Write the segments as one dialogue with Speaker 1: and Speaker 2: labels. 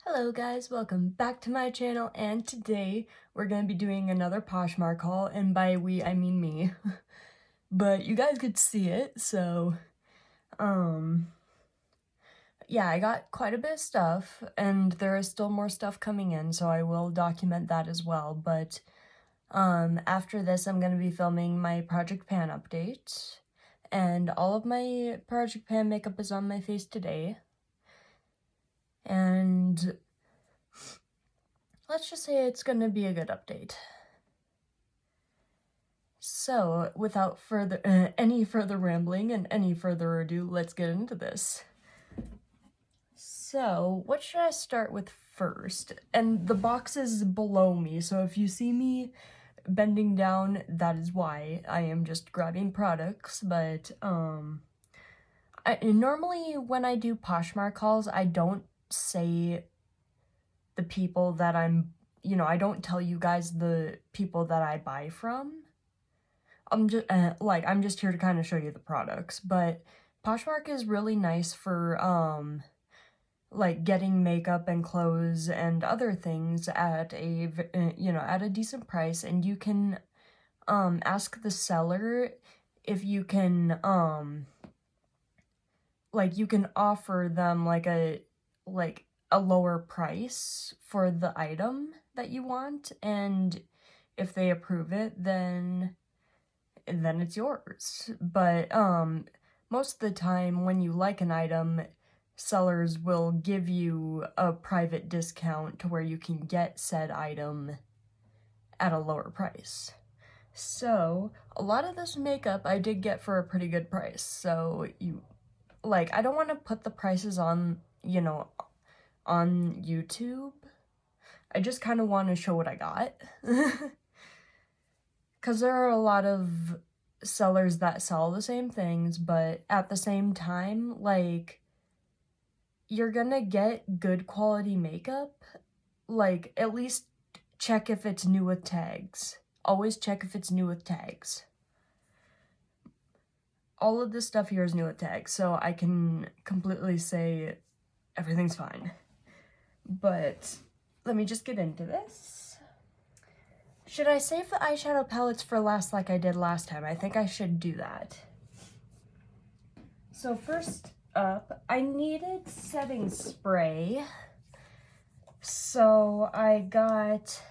Speaker 1: Hello guys, welcome back to my channel, and today we're going to be doing another Poshmark haul, and by we I mean me. But you guys could see it, so yeah, I got quite a bit of stuff, and there is still more stuff coming in, so I will document that as well. But after this I'm going to be filming my Project Pan update, and all of my Project Pan makeup is on my face today. And let's just say it's gonna be a good update. So, without any further rambling and any further ado, let's get into this. So, what should I start with first? And the box is below me, so if you see me bending down, that is why. I am just grabbing products, but normally when I do Poshmark hauls, I don't say the people that I don't tell you guys the people that I buy from. I'm just here to kind of show you the products, but Poshmark is really nice for getting makeup and clothes and other things at a decent price, and you can ask the seller if you can you can offer them a lower price for the item that you want, and if they approve it, then it's yours. But most of the time when you like an item, sellers will give you a private discount to where you can get said item at a lower price. So a lot of this makeup I did get for a pretty good price, so I don't want to put the prices on YouTube. I just kind of want to show what I got. Because there are a lot of sellers that sell the same things, but at the same time, you're gonna get good quality makeup. At least check if it's new with tags. Always check if it's new with tags. All of this stuff here is new with tags, so I can completely say everything's fine. But let me just get into this. Should I save the eyeshadow palettes for last like I did last time? I think I should do that. So first up, I needed setting spray. So I got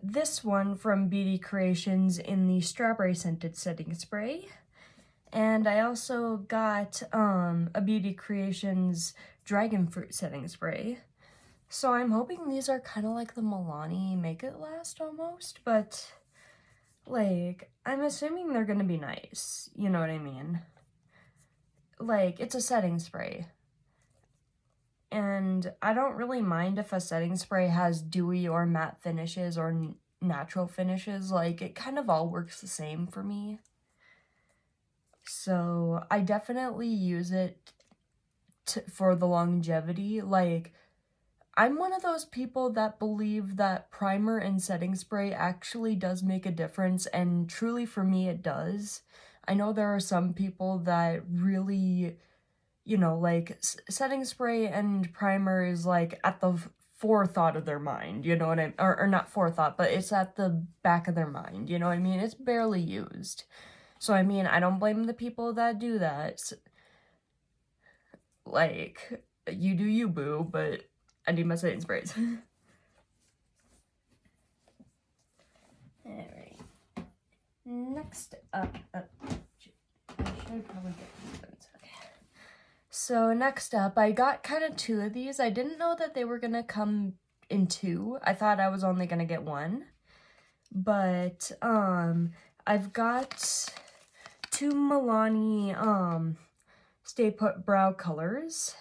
Speaker 1: this one from Beauty Creations in the strawberry scented setting spray. And I also got a Beauty Creations dragon fruit setting spray. So I'm hoping these are kind of like the Milani Make It Last almost, but I'm assuming they're gonna be nice, you know what I mean? It's a setting spray. And I don't really mind if a setting spray has dewy or matte finishes or natural finishes. It kind of all works the same for me. So I definitely use it for the longevity. I'm one of those people that believe that primer and setting spray actually does make a difference, and truly for me it does. I know there are some people that really, setting spray and primer is at the forethought of their mind, you know what I mean? Or not forethought, but it's at the back of their mind, you know what I mean? It's barely used. So I mean, I don't blame the people that do that. You do you, boo, but I need my setting sprays. Alright. Next up, I should probably get these ones. Okay. So next up, I got kind of two of these. I didn't know that they were gonna come in two. I thought I was only gonna get one. But I've got two Milani Stay Put brow colors.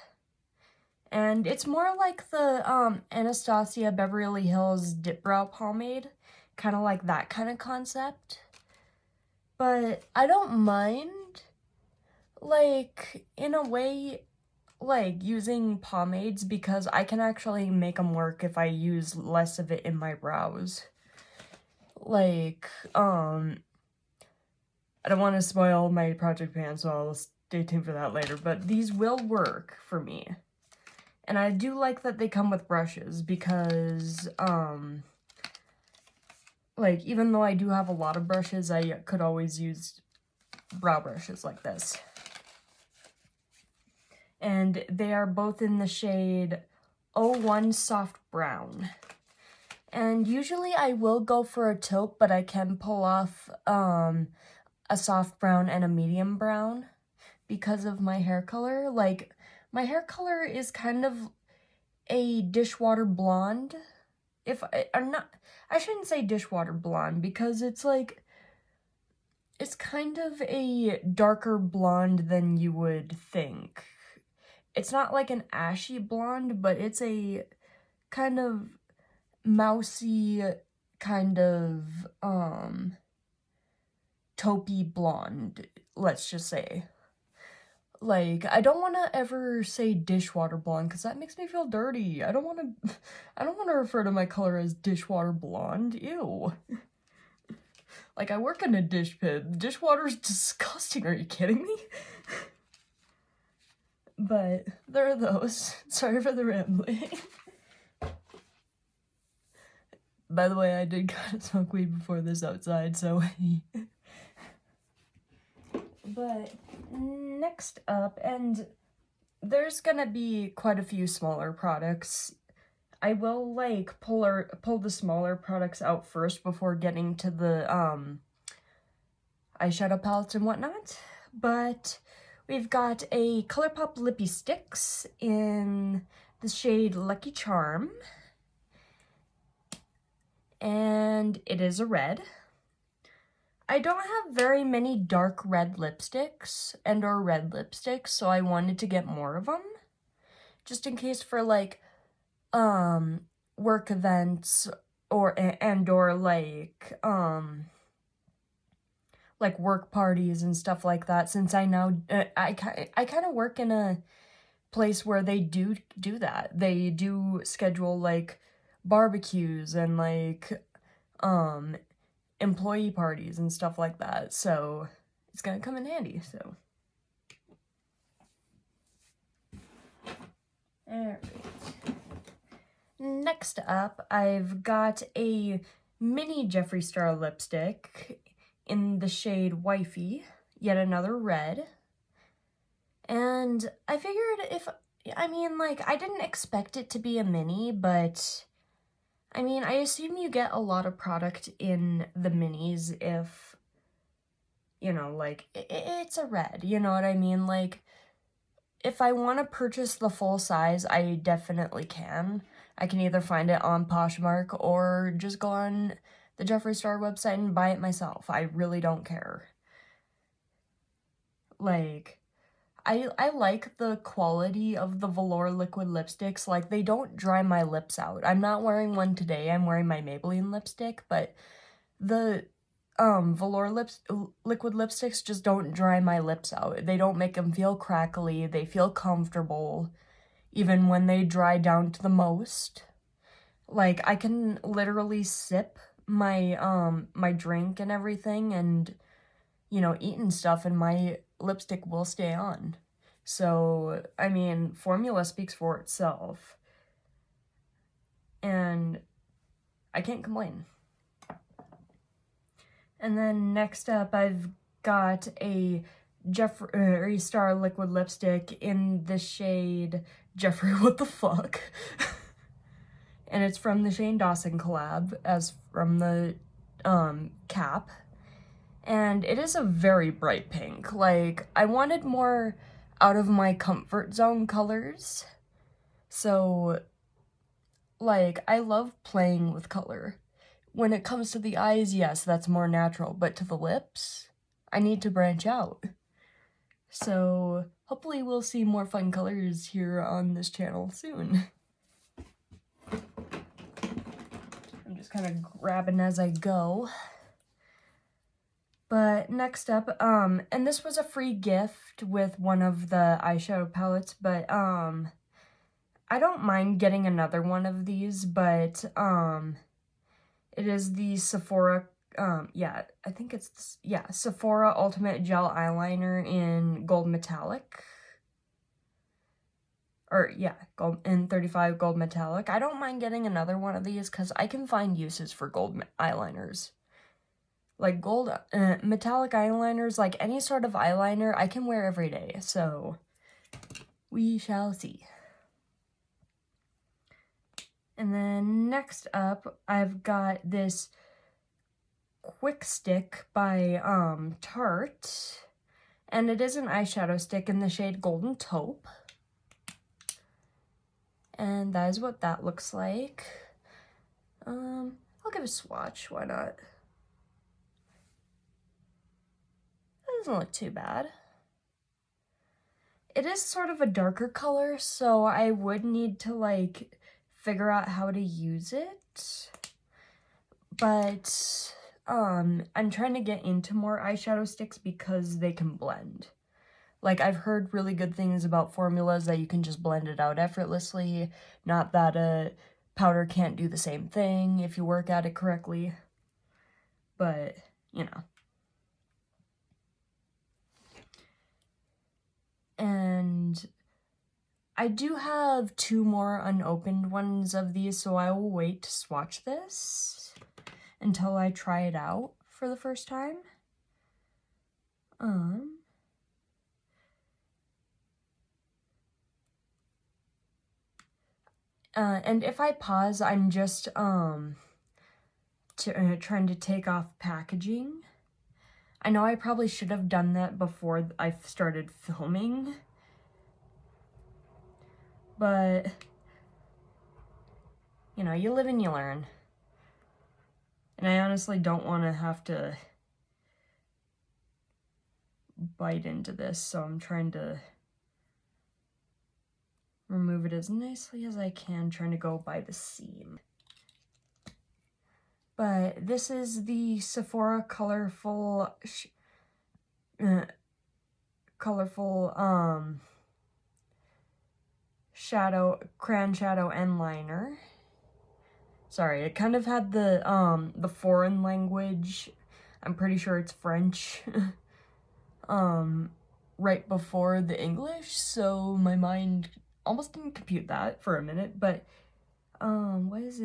Speaker 1: And it's more like the Anastasia Beverly Hills Dip Brow Pomade. Kind of like that kind of concept. But I don't mind, in a way, using pomades, because I can actually make them work if I use less of it in my brows. I don't want to spoil my project pan, so I'll stay tuned for that later, but these will work for me. And I do like that they come with brushes because, like, even though I do have a lot of brushes, I could always use brow brushes like this. And they are both in the shade 01 Soft Brown. And usually I will go for a taupe, but I can pull off a soft brown and a medium brown because of my hair color. Like, my hair color is kind of a dishwater blonde. I shouldn't say dishwater blonde because it's like, it's kind of a darker blonde than you would think. It's not like an ashy blonde, but it's a kind of mousy, kind of, taupey blonde, let's just say. Like, I don't want to ever say dishwater blonde because that makes me feel dirty. I don't want to refer to my color as dishwater blonde. Ew. Like, I work in a dish pit. Dishwater's disgusting. Are you kidding me? But there are those. Sorry for the rambling. By the way, I did kind of smoke weed before this outside, so... But next up, and there's gonna be quite a few smaller products. I will, like, pull the smaller products out first before getting to the, eyeshadow palettes and whatnot. But we've got a ColourPop Lippy Sticks in the shade Lucky Charm. And it is a red. I don't have very many dark red lipsticks or red lipsticks, so I wanted to get more of them. Just in case for, like, work events or like work parties and stuff like that, since I now, I kind of work in a place where they do that. They do schedule, like, barbecues and, like, employee parties and stuff like that, so it's gonna come in handy, so. Alright. Next up, I've got a mini Jeffree Star lipstick in the shade Wifey, yet another red. And I figured I didn't expect it to be a mini, but I mean, I assume you get a lot of product in the minis if, you know, like, it's a red, you know what I mean? Like, if I want to purchase the full size, I definitely can. I can either find it on Poshmark or just go on the Jeffree Star website and buy it myself. I really don't care. Like, I like the quality of the velour liquid lipsticks. Like, they don't dry my lips out. I'm not wearing one today. I'm wearing my Maybelline lipstick, but the velour liquid lipsticks just don't dry my lips out. They don't make them feel crackly. They feel comfortable, even when they dry down to the most. Like, I can literally sip my my drink and everything and, you know, eat and stuff, and my lipstick will stay on. So, I mean, formula speaks for itself. And I can't complain. And then next up, I've got a Jeffree Star liquid lipstick in the shade Jeffree What the Fuck. And it's from the Shane Dawson collab, as from the cap. And it is a very bright pink. Like, I wanted more out of my comfort zone colors. So, like, I love playing with color. When it comes to the eyes, yes, that's more natural. But to the lips, I need to branch out. So, hopefully we'll see more fun colors here on this channel soon. I'm just kind of grabbing as I go. But next up, and this was a free gift with one of the eyeshadow palettes, but, I don't mind getting another one of these, but, it is the Sephora, Sephora Ultimate Gel Eyeliner in Gold Metallic. or yeah, gold in 35 gold metallic. I don't mind getting another one of these because I can find uses for gold eyeliners. Like gold metallic eyeliners, like any sort of eyeliner, I can wear every day. So we shall see. And then next up, I've got this Quick Stick by Tarte. And it is an eyeshadow stick in the shade Golden Taupe. And that is what that looks like. I'll give a swatch, why not? That doesn't look too bad. It is sort of a darker color, so I would need to like figure out how to use it. But I'm trying to get into more eyeshadow sticks because they can blend. Like, I've heard really good things about formulas that you can just blend it out effortlessly. Not that a powder can't do the same thing if you work at it correctly. But, you know. And I do have 2 more unopened ones of these, so I will wait to swatch this until I try it out for the first time. And if I pause, I'm just trying to take off packaging. I know I probably should have done that before I started filming, but you know, you live and you learn. And I honestly don't want to have to bite into this, so I'm trying to remove it as nicely as I can, trying to go by the seam. But this is the Sephora colorful crayon shadow and liner. Sorry, it kind of had the foreign language, I'm pretty sure it's French, right before the English, so my mind almost didn't compute that for a minute. But what is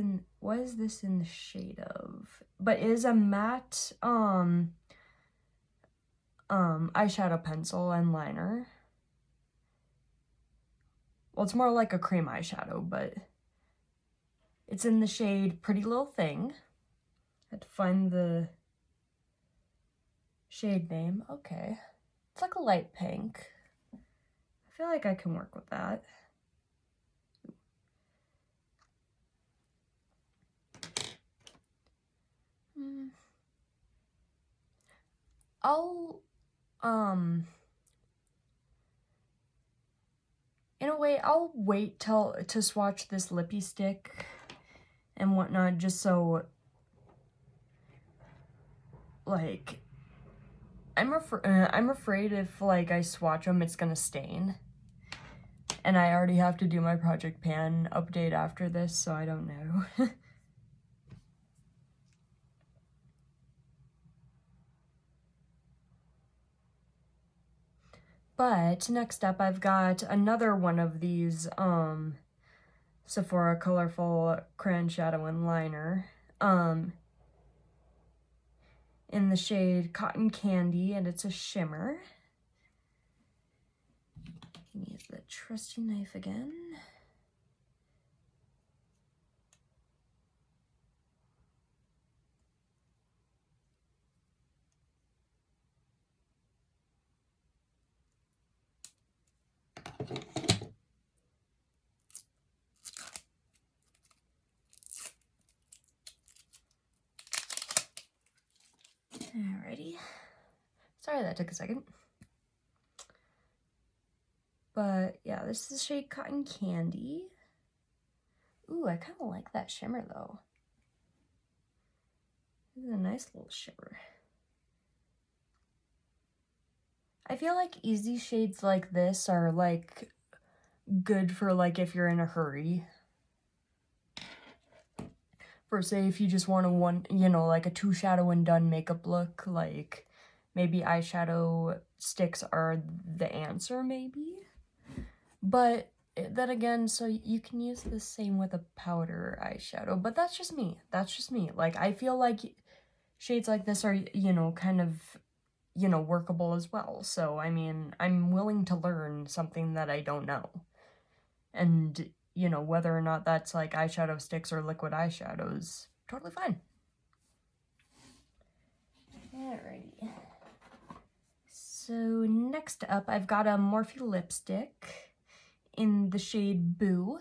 Speaker 1: this in the shade of? But it is a matte eyeshadow pencil and liner. Well, it's more like a cream eyeshadow, but it's in the shade Pretty Little Thing. I had to find the shade name. Okay. It's like a light pink. I feel like I can work with that. In a way, I'll wait to swatch this lippy stick and whatnot, just so, like, I'm afraid if, like, I swatch them, it's gonna stain. And I already have to do my Project Pan update after this, so I don't know. But next up, I've got another one of these Sephora colorful crayon shadow and liner in the shade Cotton Candy, and it's a shimmer. Use the trusty knife again. Alrighty. Sorry that took a second. But yeah, this is the shade Cotton Candy. Ooh, I kind of like that shimmer though. This is a nice little shimmer. I feel like easy shades like this are like good for like if you're in a hurry. For say if you just want like a 2 shadow and done makeup look, like maybe eyeshadow sticks are the answer maybe. But then again, so you can use the same with a powder eyeshadow, but that's just me. That's just me. Like, I feel like shades like this are, you know, kind of, you know, workable as well. So, I mean, I'm willing to learn something that I don't know. And, you know, whether or not that's like eyeshadow sticks or liquid eyeshadows, totally fine. Alrighty. So next up, I've got a Morphe lipstick in the shade Boo.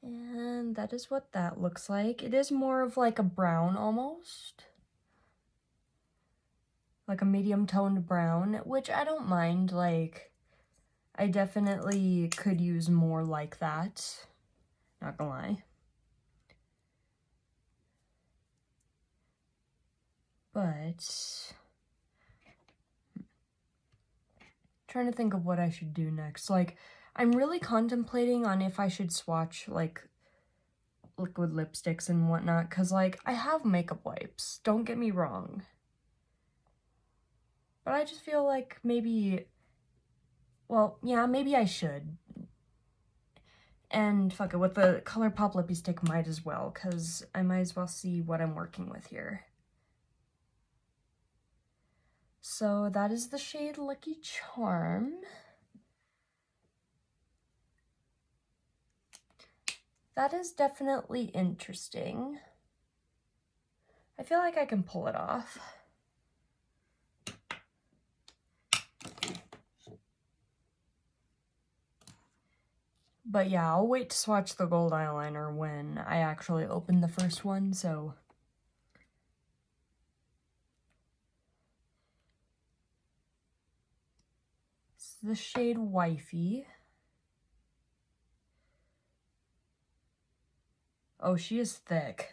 Speaker 1: And that is what that looks like. It is more of like a brown almost. Like a medium toned brown, which I don't mind. Like, I definitely could use more like that. Not gonna lie. But trying to think of what I should do next. Like, I'm really contemplating on if I should swatch like liquid lipsticks and whatnot, because like I have makeup wipes, don't get me wrong, but I just feel like maybe, well, yeah, maybe I should. And fuck it, with the ColourPop lippy stick, might as well, because I might as well see what I'm working with here. So that is the shade Lucky Charm. That is definitely interesting. I feel like I can pull it off. But yeah, I'll wait to swatch the gold eyeliner when I actually open the first one, so. It's the shade Wifey. Oh, she is thick.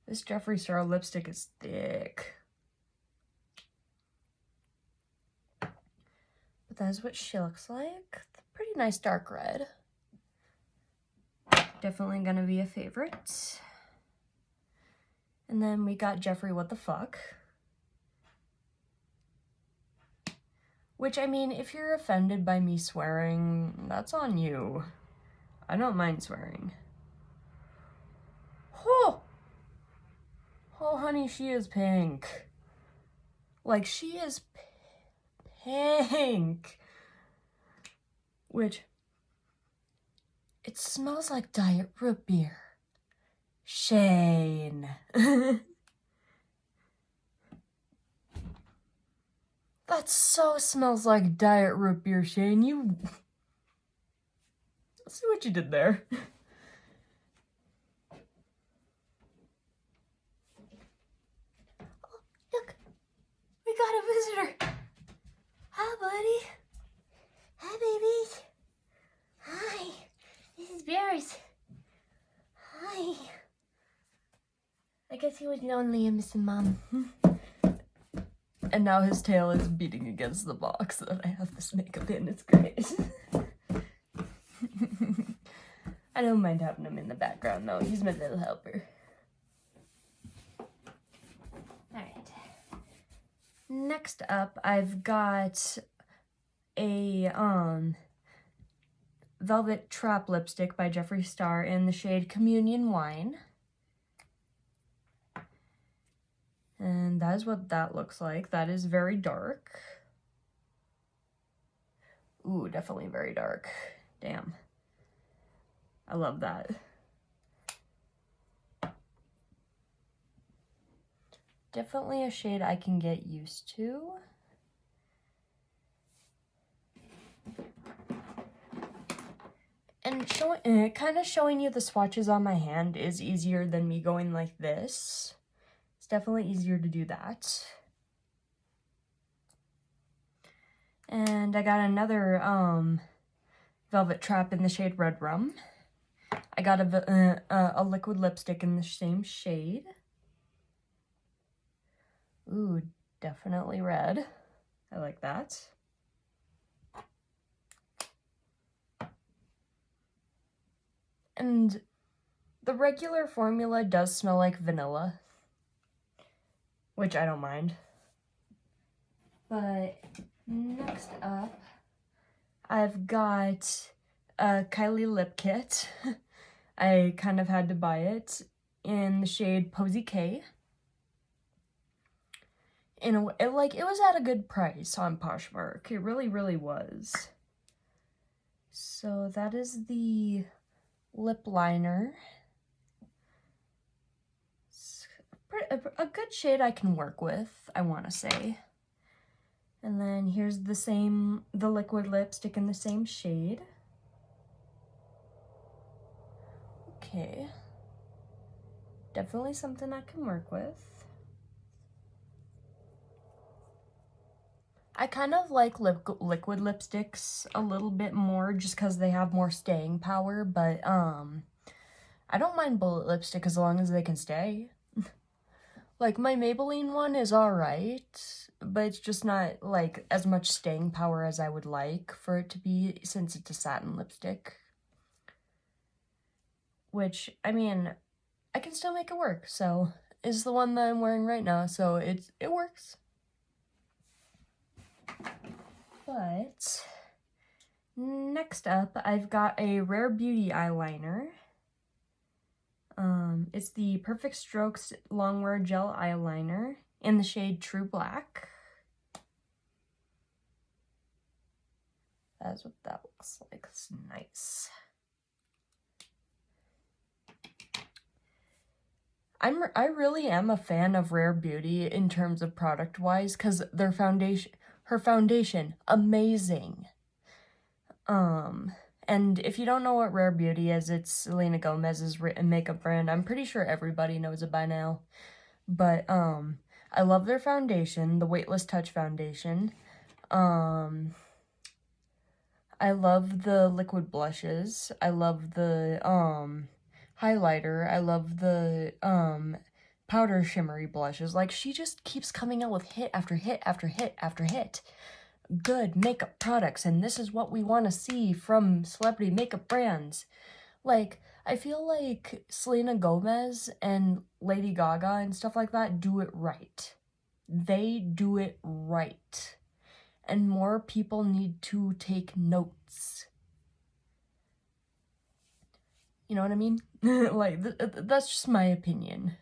Speaker 1: This Jeffree Star lipstick is thick. But that is what she looks like. Pretty nice dark red. Definitely gonna be a favorite. And then we got Jeffree What the Fuck. Which, I mean, if you're offended by me swearing, that's on you. I don't mind swearing. Oh! Oh, honey, she is pink. Like, she is pink. Which, it smells like Diet Root Beer. Shane. That so smells like Diet Root Beer, Shane. You... Let's see what you did there. Oh, look. We got a visitor. Hi, buddy. Hi, babies. Hi. This is Bears. Hi. I guess he was lonely and missing Mom. And now his tail is beating against the box that I have this makeup in. It's great. I don't mind having him in the background, though. He's my little helper. Alright. Next up, I've got a Velvet Trap lipstick by Jeffree Star in the shade Communion Wine. And that is what that looks like. That is very dark. Ooh, definitely very dark. Damn. I love that. Definitely a shade I can get used to. And kind of showing you the swatches on my hand is easier than me going like this. It's definitely easier to do that. And I got another Velvet Trap in the shade Red Rum. I got a liquid lipstick in the same shade. Ooh, definitely red. I like that. And the regular formula does smell like vanilla, which I don't mind. But next up, I've got a Kylie lip kit. I kind of had to buy it in the shade Posy K. In a way, it was at a good price on Poshmark. It really, really was. So that is the lip liner. It's a good shade I can work with, I want to say. And then here's the liquid lipstick in the same shade. Okay. Definitely something I can work with. I kind of like liquid lipsticks a little bit more just because they have more staying power, but I don't mind bullet lipstick as long as they can stay. Like, my Maybelline one is alright, but it's just not, like, as much staying power as I would like for it to be, since it's a satin lipstick. Which, I mean, I can still make it work, so it's the one that I'm wearing right now, so it works. But next up, I've got a Rare Beauty eyeliner. It's the Perfect Strokes Longwear Gel Eyeliner in the shade True Black. That's what that looks like. It's nice. I really am a fan of Rare Beauty in terms of product-wise, because her foundation, amazing. And if you don't know what Rare Beauty is, it's Selena Gomez's makeup brand. I'm pretty sure everybody knows it by now. But, I love their foundation, the Weightless Touch foundation. I love the liquid blushes. I love the, highlighter. I love the, powder shimmery blushes. Like, she just keeps coming out with hit after hit after hit after hit. Good makeup products, and this is what we want to see from celebrity makeup brands. Like, I feel like Selena Gomez and Lady Gaga and stuff like that do it right. They do it right. And more people need to take notes. You know what I mean? Like, that's just my opinion.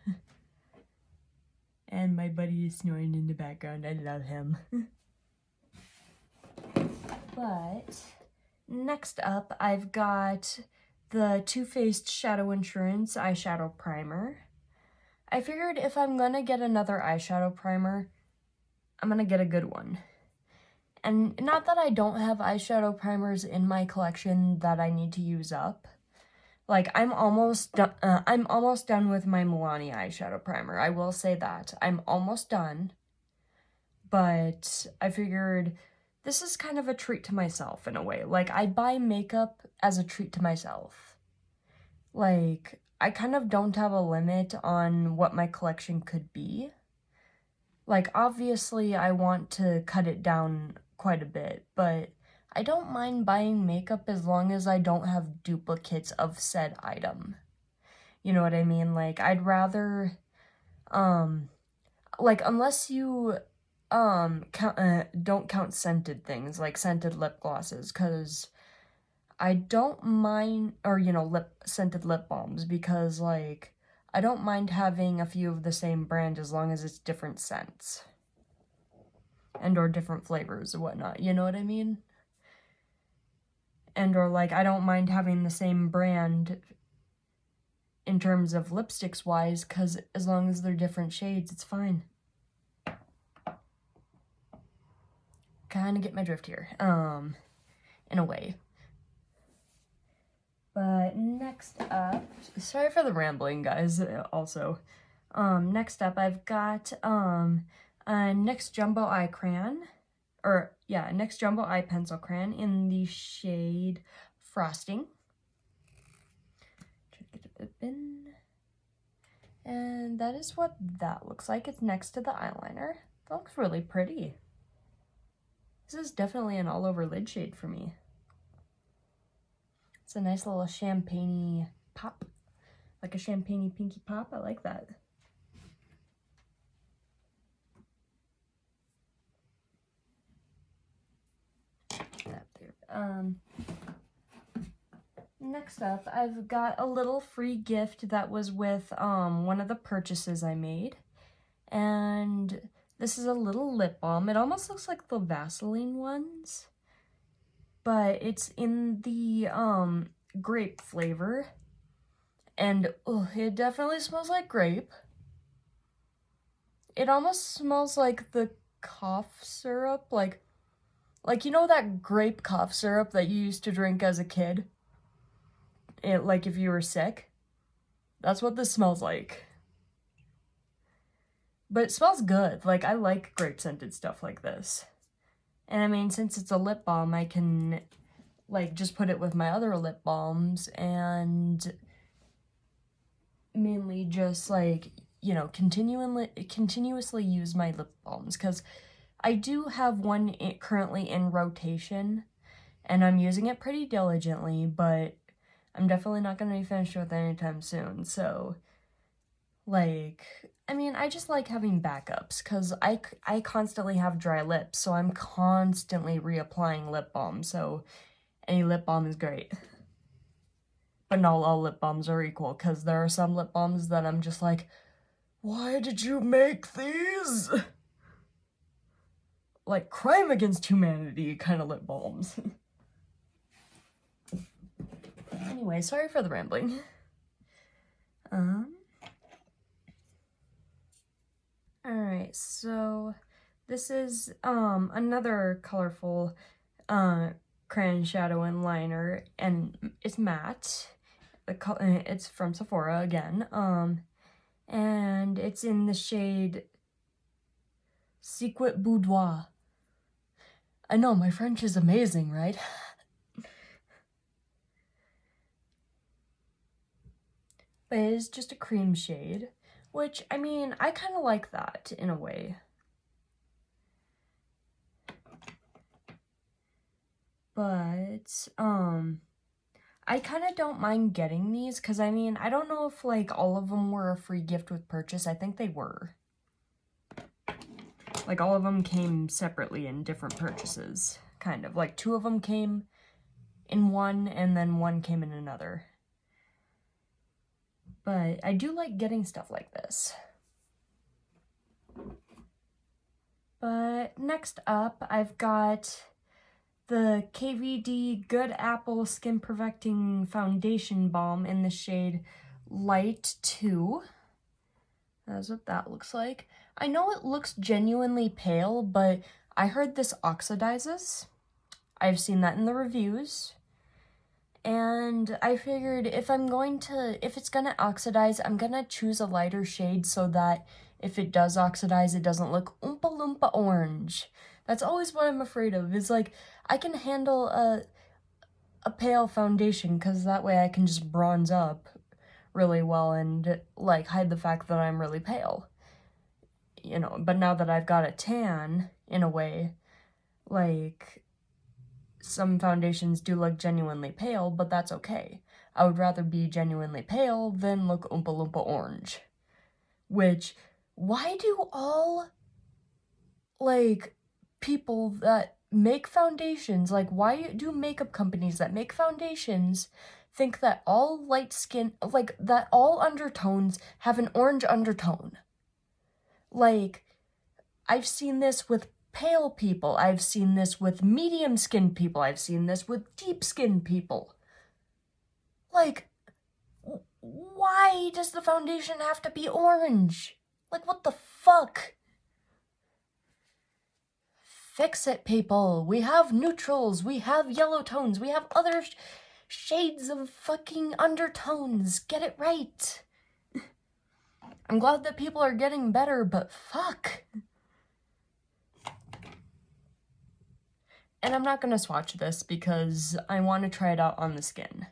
Speaker 1: And my buddy is snoring in the background. I love him. But next up, I've got the Too Faced Shadow Insurance eyeshadow primer. I figured if I'm gonna get another eyeshadow primer, I'm gonna get a good one. And not that I don't have eyeshadow primers in my collection that I need to use up. Like, I'm almost done with my Milani eyeshadow primer. I will say that. I'm almost done. But I figured this is kind of a treat to myself in a way. Like, I buy makeup as a treat to myself. Like, I kind of don't have a limit on what my collection could be. Like, obviously, I want to cut it down quite a bit, but I don't mind buying makeup as long as I don't have duplicates of said item. You know what I mean? Like, I'd rather, like, unless you don't count scented things, like scented lip glosses, because I don't mind, or, you know, scented lip balms, because, like, I don't mind having a few of the same brand as long as it's different scents. And or different flavors or whatnot, you know what I mean? And or, like, I don't mind having the same brand in terms of lipsticks-wise, because as long as they're different shades, it's fine. Kind of get my drift here, in a way. But next up, sorry for the rambling, guys, also. Next up, I've got, a NYX Jumbo Eye Crayon, NYX Jumbo Eye Pencil Crayon in the shade Frosting. Try to get it in. And that is what that looks like. It's next to the eyeliner. That looks really pretty. This is definitely an all-over lid shade for me. It's a nice little champagne-y pop. Like a champagne-y pinky pop. I like that. Next up, I've got a little free gift that was with one of the purchases I made. And this is a little lip balm. It almost looks like the Vaseline ones, but it's in the grape flavor. And it definitely smells like grape. It almost smells like the cough syrup, like you know that grape cough syrup that you used to drink as a kid? Like if you were sick? That's what this smells like. But it smells good. Like, I like grape-scented stuff like this. And I mean, since it's a lip balm, I can, like, just put it with my other lip balms and mainly just, like, you know, continuously use my lip balms. Because I do have one currently in rotation, and I'm using it pretty diligently, but I'm definitely not going to be finished with it anytime soon. So, like, I mean, I just like having backups because I constantly have dry lips, so I'm constantly reapplying lip balm, so any lip balm is great. But not all lip balms are equal, because there are some lip balms that I'm just like, why did you make these? Like, crime against humanity kind of lip balms. Anyway, sorry for the rambling. Alright, so this is another colorful crayon shadow and liner, and it's matte. It's from Sephora again, and it's in the shade Secret Boudoir. I know, my French is amazing, right? But it is just a cream shade, which, I mean, I kind of like that in a way. But, I kind of don't mind getting these, because, I mean, I don't know if, like, all of them were a free gift with purchase. I think they were. Like, all of them came separately in different purchases, kind of. Like, 2 of them came in one, and then 1 came in another. But I do like getting stuff like this. But next up, I've got the KVD Good Apple Skin Perfecting Foundation Balm in the shade Light 2. That's what that looks like. I know it looks genuinely pale, but I heard this oxidizes. I've seen that in the reviews. And I figured if it's gonna oxidize, I'm gonna choose a lighter shade so that if it does oxidize, it doesn't look Oompa Loompa orange. That's always what I'm afraid of, is like, I can handle a pale foundation, because that way I can just bronze up really well and, like, hide the fact that I'm really pale. You know, but now that I've got a tan, in a way, like, some foundations do look genuinely pale, but that's okay. I would rather be genuinely pale than look Oompa Loompa orange. Which, why do all, like, people that make foundations, like, why do makeup companies that make foundations think that all light skin, like, that all undertones have an orange undertone? Like, I've seen this with pale people, I've seen this with medium-skinned people, I've seen this with deep-skinned people. Like, why does the foundation have to be orange? Like, what the fuck? Fix it, people. We have neutrals, we have yellow tones, we have other shades of fucking undertones. Get it right. I'm glad that people are getting better, but fuck. And I'm not gonna swatch this because I want to try it out on the skin.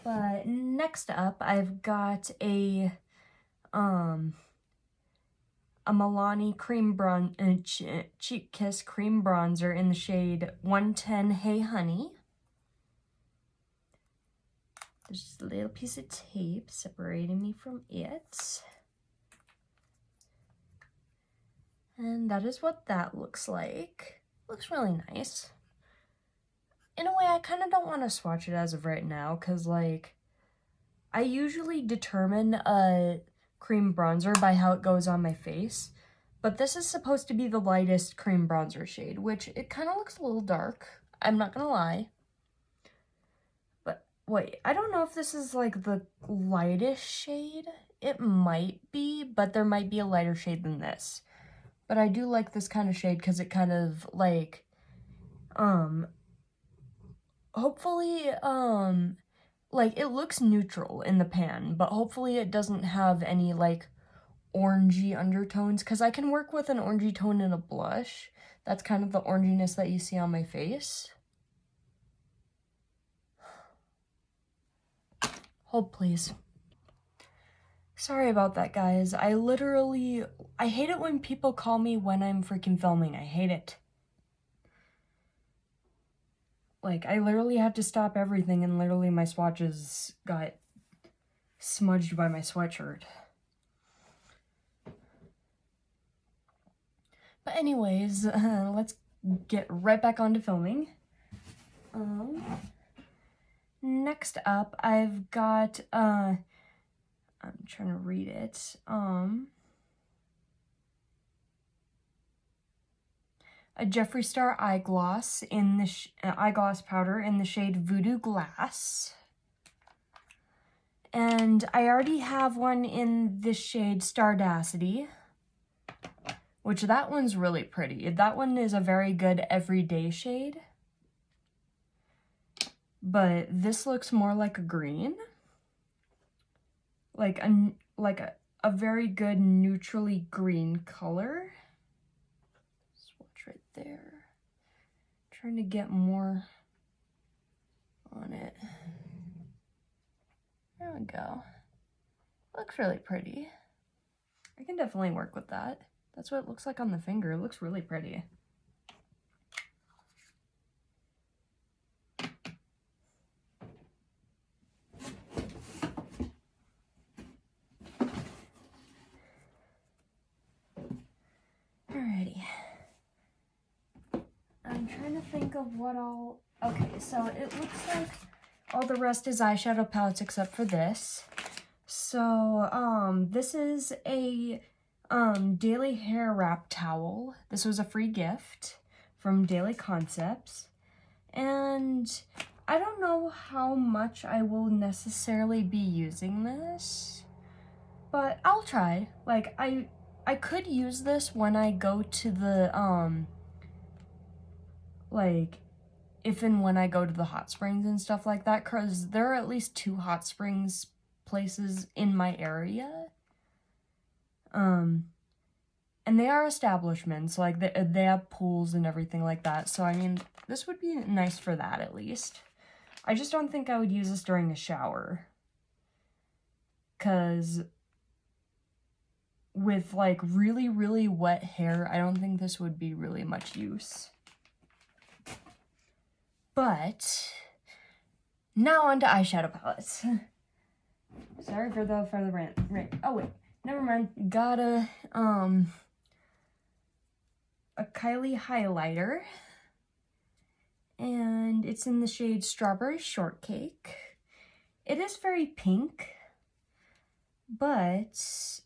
Speaker 1: But next up, I've got a Milani cream cheek kiss cream bronzer in the shade 110 Hey Honey. There's just a little piece of tape separating me from it. And that is what that looks like. Looks really nice. In a way, I kind of don't want to swatch it as of right now, because, like, I usually determine a cream bronzer by how it goes on my face, but this is supposed to be the lightest cream bronzer shade, which it kind of looks a little dark. I'm not gonna lie. But wait, I don't know if this is, like, the lightest shade. It might be, but there might be a lighter shade than this. But I do like this kind of shade because it kind of, like, hopefully, like, it looks neutral in the pan, but hopefully it doesn't have any, like, orangey undertones, because I can work with an orangey tone in a blush. That's kind of the oranginess that you see on my face. Hold, please. Sorry about that, guys. I hate it when people call me when I'm freaking filming. I hate it. Like, I literally had to stop everything, and literally my swatches got smudged by my sweatshirt. But anyways, let's get right back onto filming. Next up, I've got, I'm trying to read it, a Jeffree Star eyegloss in the eyegloss powder in the shade Voodoo Glass. And I already have one in the shade Stardacity, which that one's really pretty. That one is a very good everyday shade. But this looks more like a green. Like a very good neutrally green color. Swatch right there. Trying to get more on it. There we go. Looks really pretty. I can definitely work with that. That's what it looks like on the finger. It looks really pretty. Alrighty. I'm trying to think of what all... Okay, so it looks like all the rest is eyeshadow palettes except for this. So, this is a daily hair wrap towel. This was a free gift from Daily Concepts. And I don't know how much I will necessarily be using this, but I'll try. Like, I could use this when I go to the, like, if and when I go to the hot springs and stuff like that, because there are at least 2 hot springs places in my area. And they are establishments, like, they have pools and everything like that, so, I mean, this would be nice for that, at least. I just don't think I would use this during a shower. Because with, like, really, really wet hair, I don't think this would be really much use. But now on to eyeshadow palettes. Sorry for the rant. Oh, wait. Never mind. Got a Kylie highlighter, and it's in the shade Strawberry Shortcake. It is very pink, but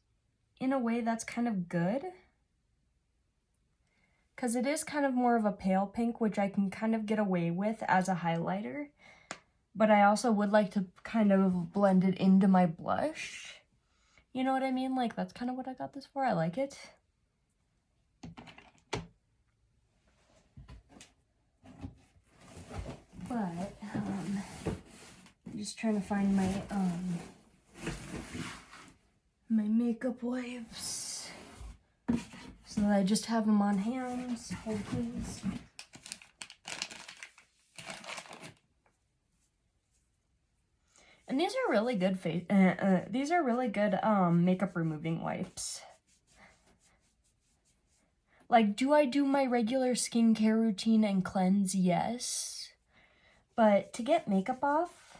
Speaker 1: in a way that's kind of good, because it is kind of more of a pale pink, which I can kind of get away with as a highlighter, but I also would like to kind of blend it into my blush. You know what I mean? Like, that's kind of what I got this for. I like it. But, I'm just trying to find my, my makeup wipes, so that I just have them on hand. Hold, please. And these are really good these are really good, makeup removing wipes. Like, do I do my regular skincare routine and cleanse? Yes. But to get makeup off,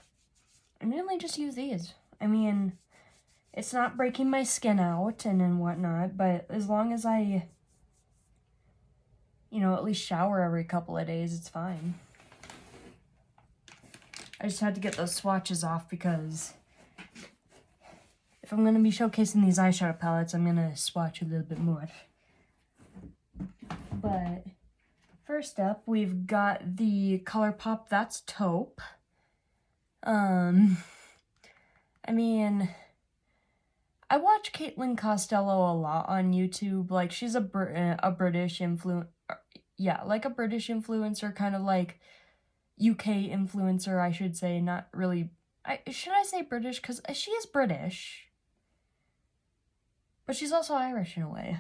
Speaker 1: I mainly just use these. I mean, it's not breaking my skin out and whatnot, but as long as I you know, at least shower every couple of days. It's fine. I just had to get those swatches off because if I'm going to be showcasing these eyeshadow palettes, I'm going to swatch a little bit more. But first up, we've got the ColourPop That's Taupe. I mean, I watch Caitlin Costello a lot on YouTube. Like, she's a British yeah, like a British influencer, kind of like UK influencer, I should say. Not really, should I say British? Because she is British. But she's also Irish in a way.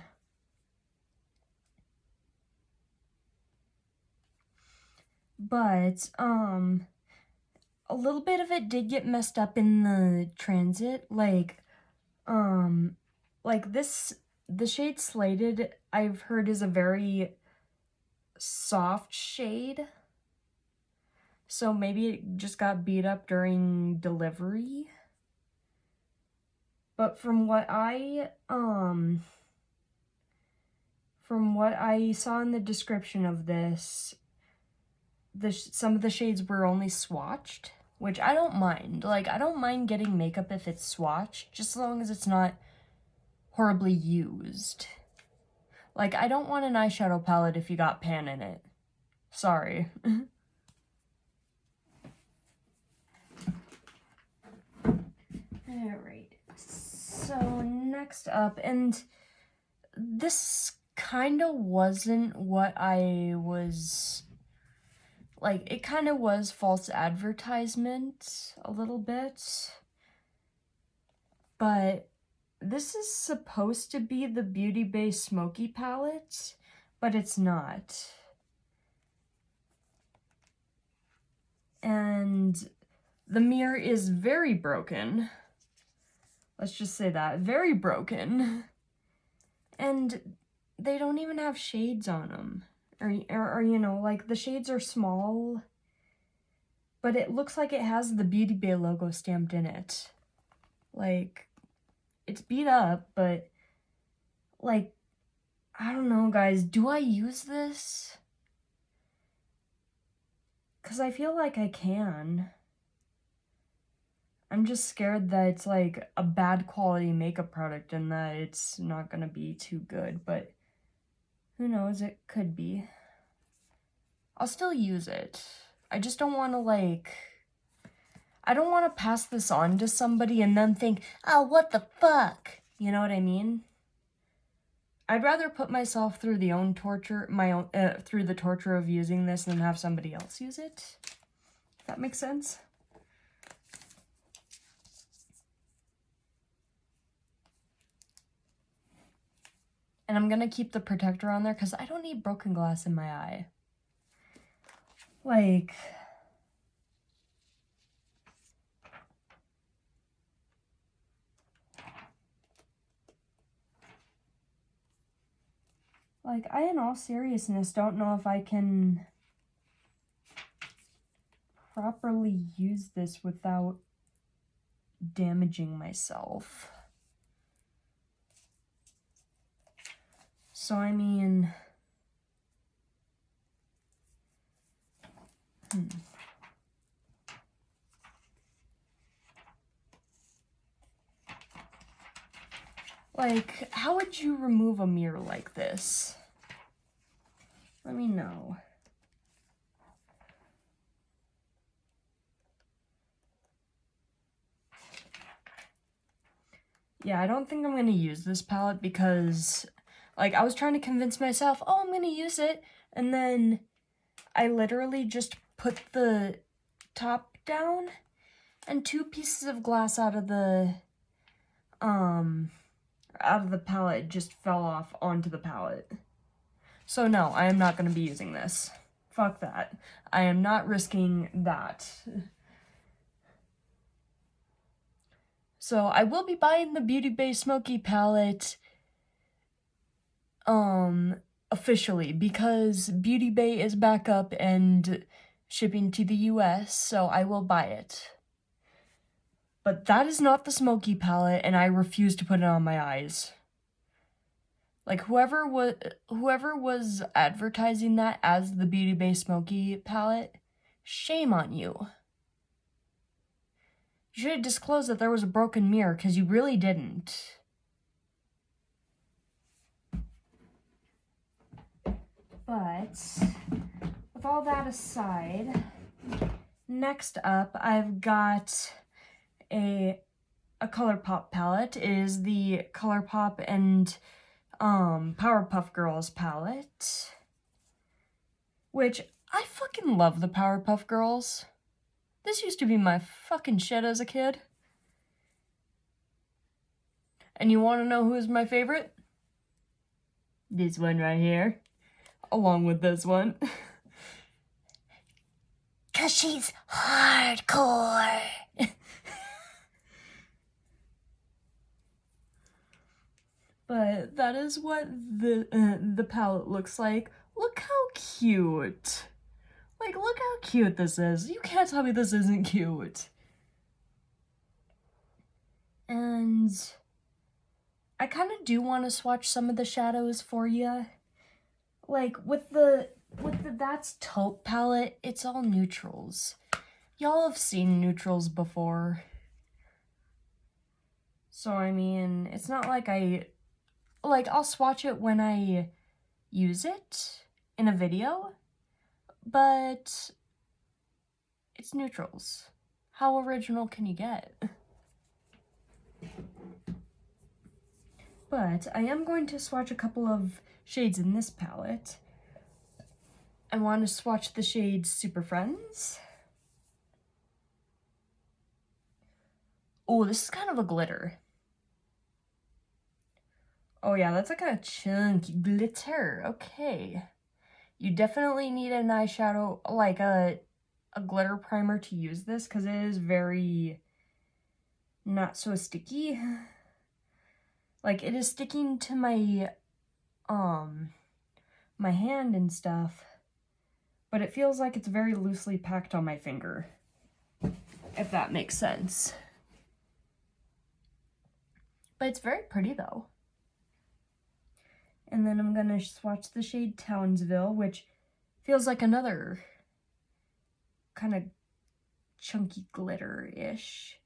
Speaker 1: But, a little bit of it did get messed up in the transit. Like this, the shade Slated, I've heard is a very soft shade. So maybe it just got beat up during delivery. But from what I saw in the description of this, some of the shades were only swatched, which I don't mind. Like, I don't mind getting makeup if it's swatched, just as long as it's not horribly used. Like, I don't want an eyeshadow palette if you got pan in it. Sorry. Alright, so next up, and this kind of wasn't what I was... Like, it kind of was false advertisement a little bit. But this is supposed to be the Beauty Bay Smoky palette, but it's not. And the mirror is very broken. Let's just say that. Very broken. And they don't even have shades on them. Or, you know, like, the shades are small, but it looks like it has the Beauty Bay logo stamped in it. Like, it's beat up, but, like, I don't know, guys. Do I use this? Because I feel like I can. I'm just scared that it's, like, a bad quality makeup product and that it's not gonna be too good, but... who knows, it could be. I'll still use it. I just don't want to, like... I don't want to pass this on to somebody and then think, oh, what the fuck? You know what I mean? I'd rather put myself through the through the torture of using this than have somebody else use it. If that makes sense? And I'm gonna keep the protector on there because I don't need broken glass in my eye. Like... I, in all seriousness, don't know if I can properly use this without damaging myself. So, I mean... Like, how would you remove a mirror like this? Let me know. Yeah, I don't think I'm gonna use this palette because, like, I was trying to convince myself, oh, I'm gonna use it, and then I literally just put the top down, and 2 pieces of glass out of the palette just fell off onto the palette. So no, I am not going to be using this. Fuck that. I am not risking that. So I will be buying the Beauty Bay Smoky palette officially because Beauty Bay is back up and shipping to the US, so I will buy it. But that is not the Smoky palette, and I refuse to put it on my eyes. Like, whoever was advertising that as the Beauty Bay Smoky palette, shame on you. You should have disclosed that there was a broken mirror, because you really didn't. But, with all that aside, next up, I've got a ColourPop palette. It is the ColourPop and Powerpuff Girls palette, which I fucking love the Powerpuff Girls. This used to be my fucking shit as a kid. And you want to know who's my favorite? This one right here, along with this one. 'Cause she's hardcore. But that is what the palette looks like. Look how cute. Like, look how cute this is. You can't tell me this isn't cute. And I kind of do want to swatch some of the shadows for you. Like, with the That's Taupe palette, it's all neutrals. Y'all have seen neutrals before. So, I mean, it's not like I'll swatch it when I use it in a video, but it's neutrals. How original can you get? But I am going to swatch a couple of shades in this palette. I want to swatch the shade Super Friends. Oh, this is kind of a glitter. Oh yeah, that's like a chunky glitter. Okay. You definitely need an eyeshadow, like a glitter primer to use this, because it is very not so sticky. Like, it is sticking to my my hand and stuff, but it feels like it's very loosely packed on my finger, if that makes sense. But it's very pretty though. And then I'm gonna swatch the shade Townsville, which feels like another kind of chunky glitter-ish.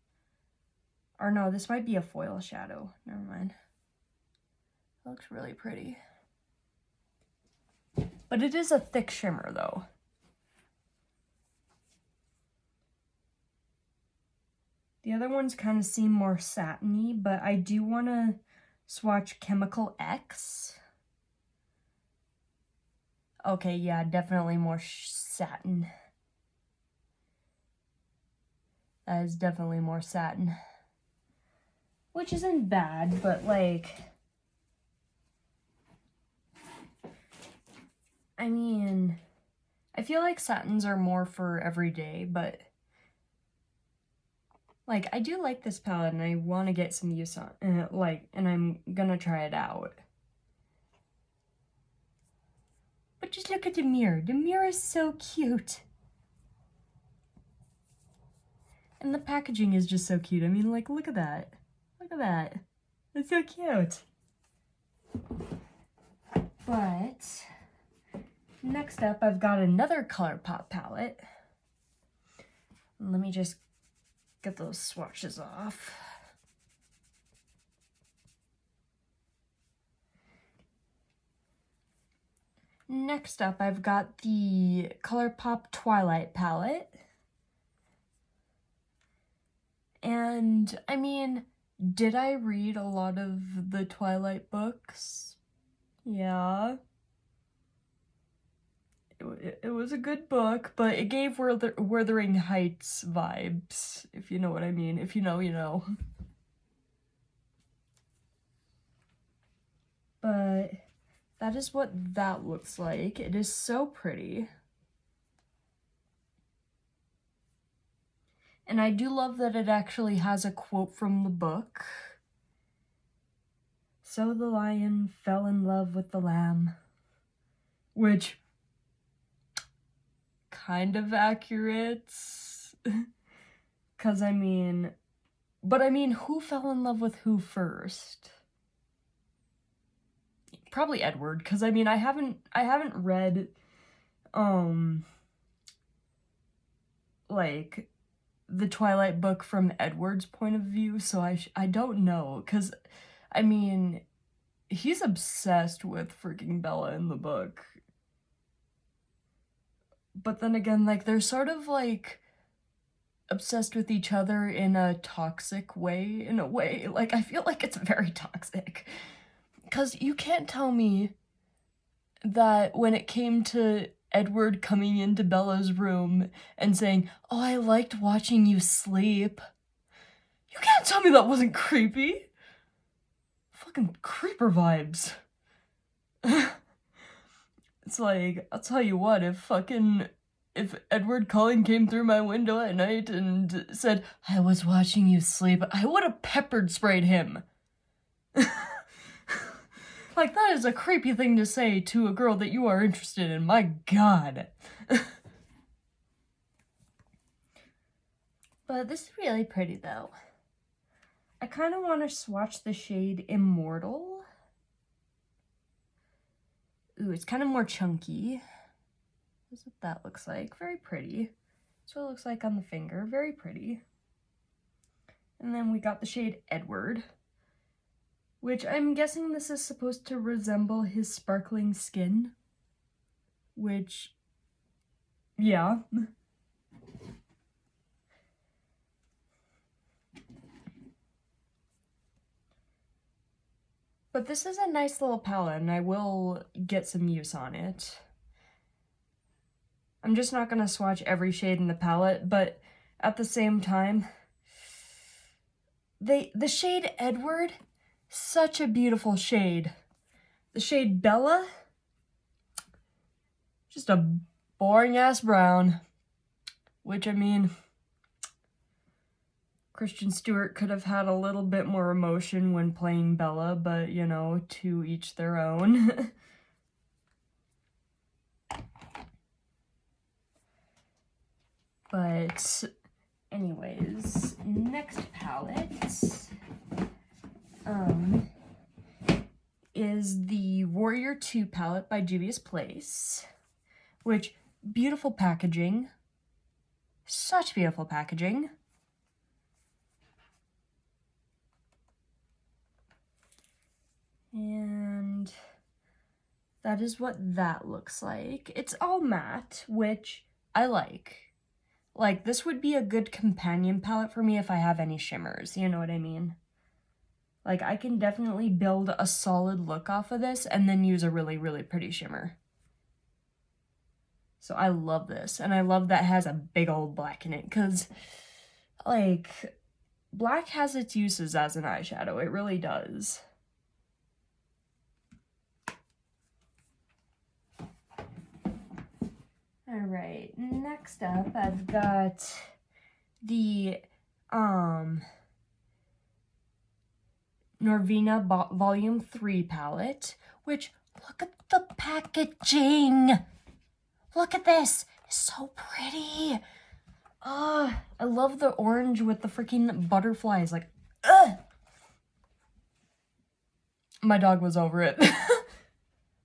Speaker 1: Or no, this might be a foil shadow. Never mind. It looks really pretty. But it is a thick shimmer though. The other ones kind of seem more satiny, but I do want to swatch Chemical X. Okay, yeah, definitely more satin. That is definitely more satin. Which isn't bad, but like, I mean, I feel like satins are more for everyday, but like, I do like this palette and I want to get some use on it, and I'm gonna try it out. But just look at the mirror. The mirror is so cute. And the packaging is just so cute. I mean, like, look at that. Look at that. It's so cute. But next up, I've got another ColourPop palette. Let me just get those swatches off. Next up, I've got the ColourPop Twilight palette. And, I mean, did I read a lot of the Twilight books? Yeah. It was a good book, but it gave Wuthering Heights vibes, if you know what I mean. If you know, you know. But that is what that looks like. It is so pretty. And I do love that it actually has a quote from the book. So the lion fell in love with the lamb. Which, kind of accurate. Because, I mean, but I mean, who fell in love with who first? probably Edward, because I mean, I haven't read, like, the Twilight book from Edward's point of view, so I don't know, because, I mean, he's obsessed with freaking Bella in the book. But then again, like, they're sort of, like, obsessed with each other in a toxic way, in a way. Like, I feel like it's very toxic. Because you can't tell me that when it came to Edward coming into Bella's room and saying, "Oh, I liked watching you sleep," you can't tell me that wasn't creepy. Fucking creeper vibes. It's like, I'll tell you what, if Edward Cullen came through my window at night and said, "I was watching you sleep," I would have peppered sprayed him. Like, that is a creepy thing to say to a girl that you are interested in. My God. But this is really pretty, though. I kind of want to swatch the shade Immortal. Ooh, it's kind of more chunky. That's what that looks like. Very pretty. That's what it looks like on the finger. Very pretty. And then we got the shade Edward, which I'm guessing this is supposed to resemble his sparkling skin, which, yeah. But this is a nice little palette, and I will get some use on it. I'm just not going to swatch every shade in the palette, but at the same time, the shade Edward, such a beautiful shade. The shade Bella, just a boring-ass brown. Which, I mean, Kristen Stewart could have had a little bit more emotion when playing Bella, but, you know, to each their own. But, anyways, next palette, is the Warrior 2 palette by Juvia's Place, which, beautiful packaging, such beautiful packaging. And that is what that looks like. It's all matte, which I like. Like, this would be a good companion palette for me if I have any shimmers, you know what I mean? Like, I can definitely build a solid look off of this and then use a really, really pretty shimmer. So I love this, and I love that it has a big old black in it, because, like, black has its uses as an eyeshadow. It really does. Alright, next up, I've got the, Norvina Volume 3 palette, which, look at the packaging! Look at this! It's so pretty! I love the orange with the freaking butterflies, like, ugh! My dog was over it.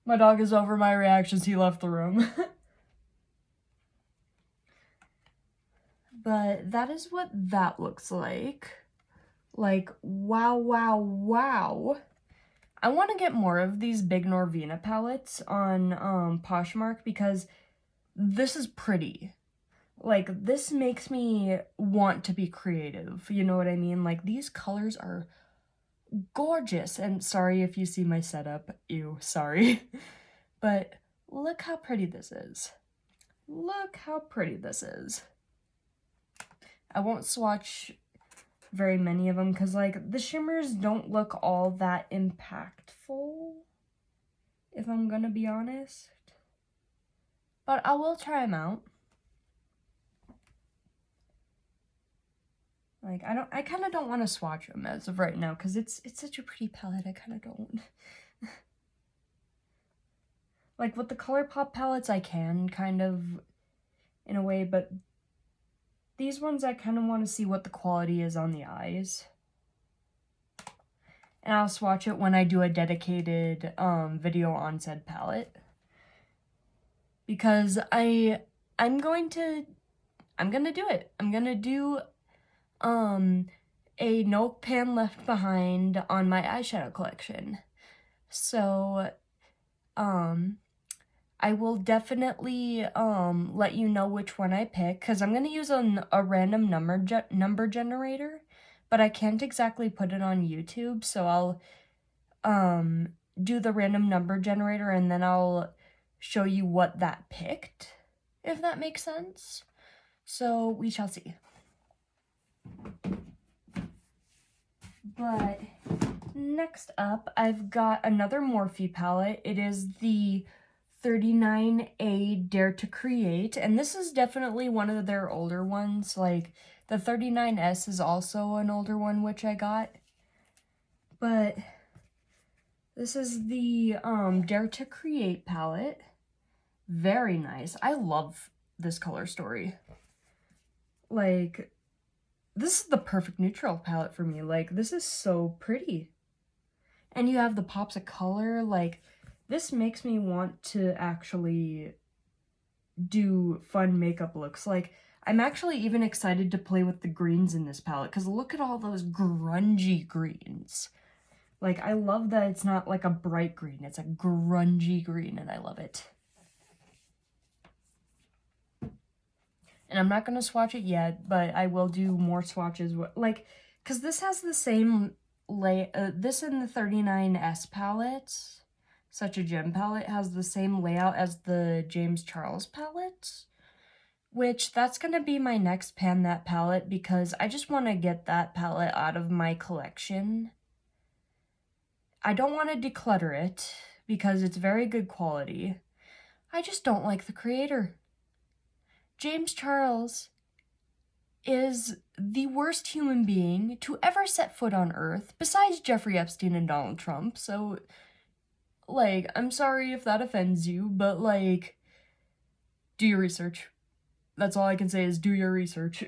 Speaker 1: My dog is over my reactions, he left the room. But that is what that looks like. Like, wow, wow, wow. I want to get more of these big Norvina palettes on Poshmark because this is pretty. Like, this makes me want to be creative, you know what I mean? Like, these colors are gorgeous. And sorry if you see my setup. Ew, sorry. But look how pretty this is. Look how pretty this is. I won't swatch very many of them because, like, the shimmers don't look all that impactful, if I'm gonna be honest. But I will try them out. Like, I kind of don't want to swatch them as of right now because it's such a pretty palette. I kind of don't. Like, with the ColourPop palettes, I can kind of, in a way, but these ones I kind of want to see what the quality is on the eyes. and I'll swatch it when I do a dedicated video on said palette. Because I'm gonna do it. I'm gonna do a No Pan Left Behind on my eyeshadow collection. So I will definitely let you know which one I pick, because I'm gonna use a random number generator, but I can't exactly put it on YouTube, so I'll do the random number generator and then I'll show you what that picked, if that makes sense. So we shall see. But next up, I've got another Morphe palette. It is the 39A Dare to Create, and this is definitely one of their older ones. Like, the 39S is also an older one, which I got. But this is the Dare to Create palette. Very nice. I love this color story. Like, this is the perfect neutral palette for me. Like, this is so pretty. And you have the pops of color. Like, this makes me want to actually do fun makeup looks. Like, I'm actually even excited to play with the greens in this palette, because look at all those grungy greens. Like, I love that it's not like a bright green. It's a grungy green, and I love it. And I'm not going to swatch it yet, but I will do more swatches. Like, because this has the same this in the 39S palette, Such a Gem palette, has the same layout as the James Charles palette, which that's going to be my next Pan That palette, because I just want to get that palette out of my collection. I don't want to declutter it, because it's very good quality. I just don't like the creator. James Charles is the worst human being to ever set foot on Earth, besides Jeffrey Epstein and Donald Trump, so, like, I'm sorry if that offends you, but, like, do your research. That's all I can say is do your research.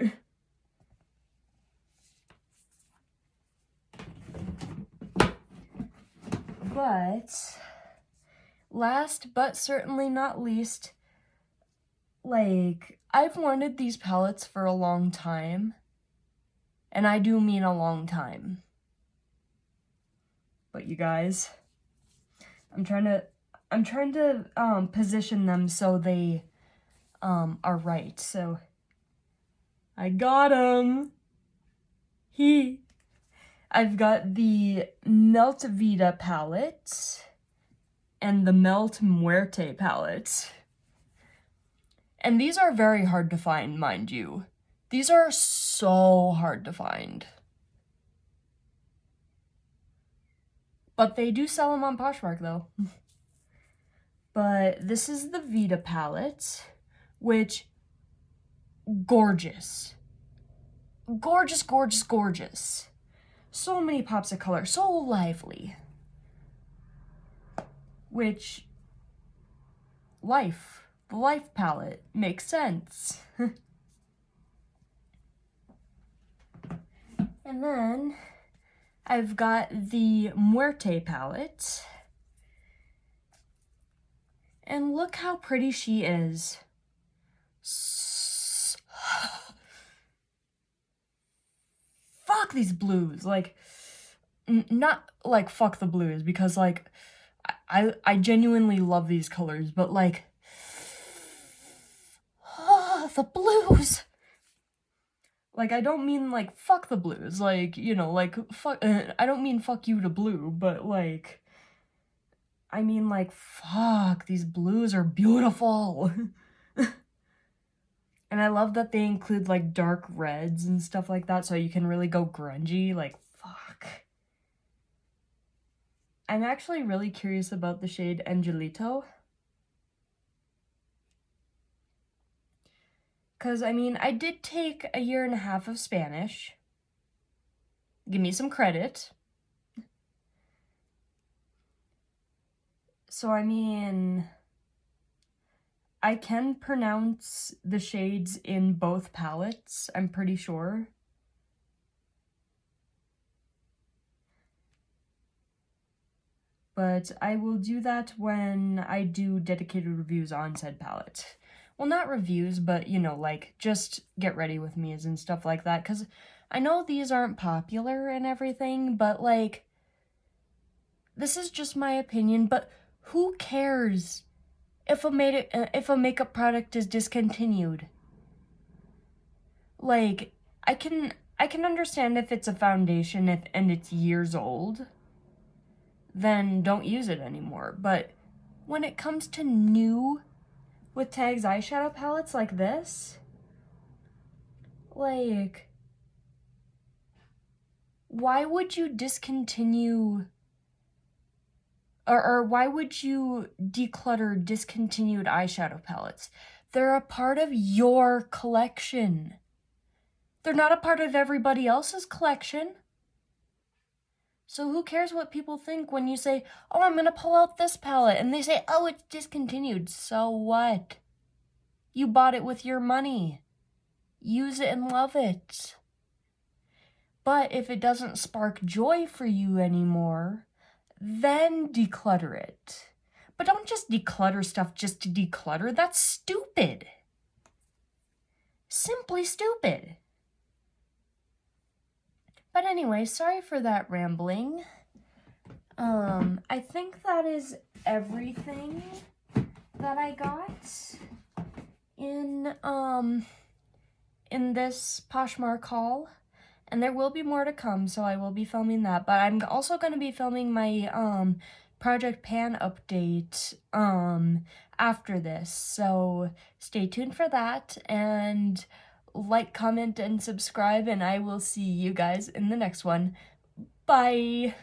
Speaker 1: But, last but certainly not least, like, I've wanted these palettes for a long time, and I do mean a long time. But you guys, I'm trying to position them so they are right. So I got them. I've got the Melt Vida palette and the Melt Muerte palette. And these are very hard to find, mind you. These are so hard to find. But they do sell them on Poshmark, though. But this is the Vita palette, which, gorgeous. Gorgeous, gorgeous, gorgeous. So many pops of color, so lively. Which, the Life palette makes sense. And then I've got the Muerte palette. And look how pretty she is. Fuck these blues. Like, not like fuck the blues, because like I genuinely love these colors, but like the blues. Like, I don't mean, like, fuck the blues, like, you know, like, fuck, I don't mean fuck you to blue, but, like, I mean, like, fuck, these blues are beautiful. And I love that they include, like, dark reds and stuff like that, so you can really go grungy, like, fuck. I'm actually really curious about the shade Angelito. Because, I mean, I did take a year and a half of Spanish. Give me some credit. So, I mean, I can pronounce the shades in both palettes, I'm pretty sure. but I will do that when I do dedicated reviews on said palette. Well, not reviews, but, you know, like, just get ready with me's and stuff like that, because I know these aren't popular and everything, but, like, this is just my opinion, but who cares if a makeup product is discontinued? Like, I can understand if it's a foundation and it's years old, then don't use it anymore. But when it comes to new with tags eyeshadow palettes like this, like, why would you discontinue or why would you declutter discontinued eyeshadow palettes? They're a part of your collection. They're not a part of everybody else's collection. So who cares what people think when you say, oh, I'm gonna pull out this palette, and they say, oh, it's discontinued. So what? You bought it with your money. Use it and love it. But if it doesn't spark joy for you anymore, then declutter it. But don't just declutter stuff just to declutter. That's stupid. Simply stupid. But anyway, sorry for that rambling. I think that is everything that I got in this Poshmark haul. And there will be more to come, so I will be filming that. But I'm also going to be filming my Project Pan update after this. So stay tuned for that, and like, comment, and subscribe, and I will see you guys in the next one. Bye!